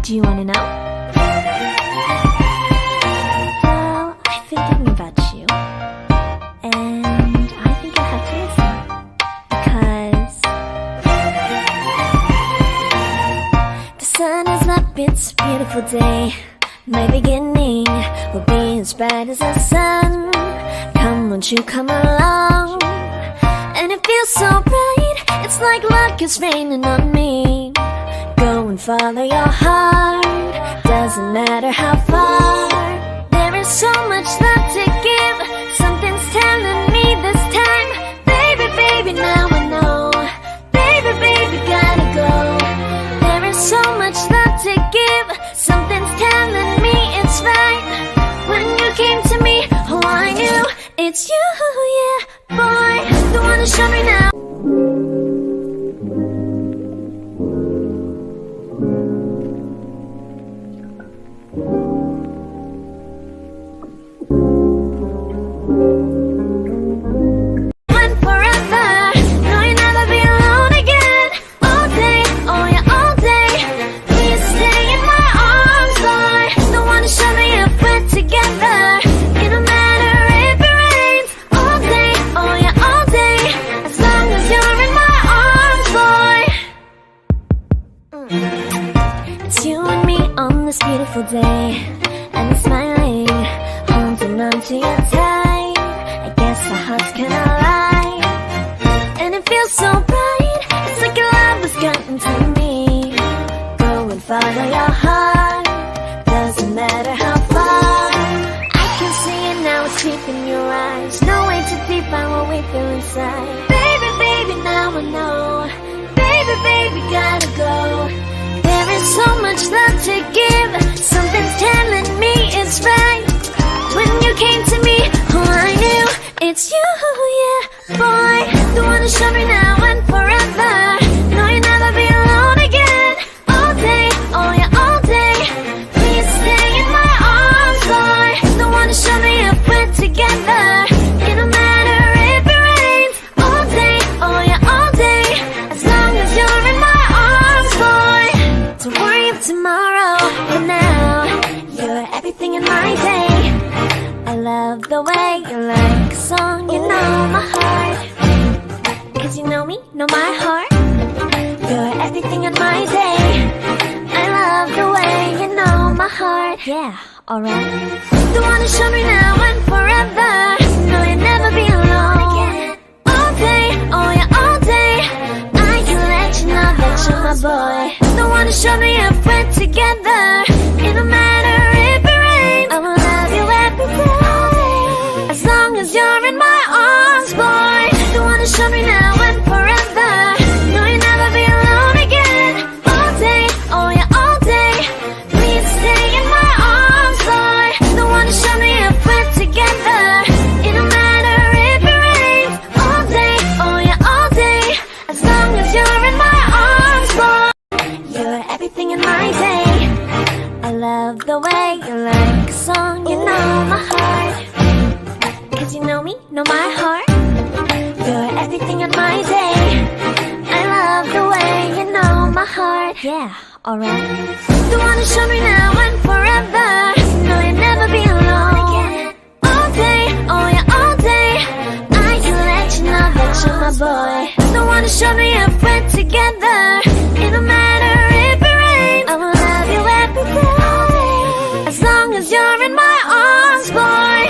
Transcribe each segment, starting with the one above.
Do you wanna know? Well, I've been thinking about you, and I think I have to listen, because the sun is up, it's a beautiful day. My beginning will be as bright as the sun. Come, won't you come along? And it feels so bright, it's like luck is raining on me. Go and follow your heart, doesn't matter how far. There is so much love to give, something's telling me this time. Baby, baby, now I know. Baby, baby, gotta go. There is so much love to give, something's telling me it's right. When you came to me, oh I knew it's you, yeah, boy, the one to show me now. Beautiful day, and I'm smiling, holding on to you tight. I guess our hearts can align, and it feels so bright. It's like your love has gotten to me. Go and follow your heart, doesn't matter how far. I can see it now, it's deep in your eyes. No way to define what we feel inside. Baby, baby, now I know. Baby, baby, gotta go. There is so much love to give, something's telling me it's right. When you came to me, oh I knew it's you, yeah, boy, the one to show me now and forever. No, you'll never be alone again. All day, oh yeah, all day. Please stay in my arms, boy, the one to show me if we're together. It don't matter if it rains. All day, oh yeah, all day. As long as you're in my arms, boy. Don't worry of tomorrow, for now, you're everything in my day. I love the way you like a song, you know my heart. Cause you know me, know my heart. You're everything in my day. I love the way you know my heart. Yeah, alright. The one to show me now and forever. No, you'll never be alone again. All day, oh yeah, all day. I can let you know that you're my boy. The one to show me if we're together. It don't matter if it rains. I will love you every day. As long as you're in my arms, boy. The one to show me now and forever. No, you'll never be alone again. All day, oh yeah, all day. Please stay in my arms, boy. The one to show me if we're together. It don't matter if it rains. All day, oh yeah, all day. As long as you're in my arms, boy. You're everything in my day. I love the way you like a song, you know my heart. Cause you know me, know my heart. You're everything in my day. I love the way you know my heart. Yeah, alright. The one to show me now and forever. No, you'll never be alone again. All day, oh yeah, all day. I can let you know that you're my boy. The one to show me if we're together. It don't matter if it rains. I will love you every day. As long as you're in my arms, boy.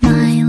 smile.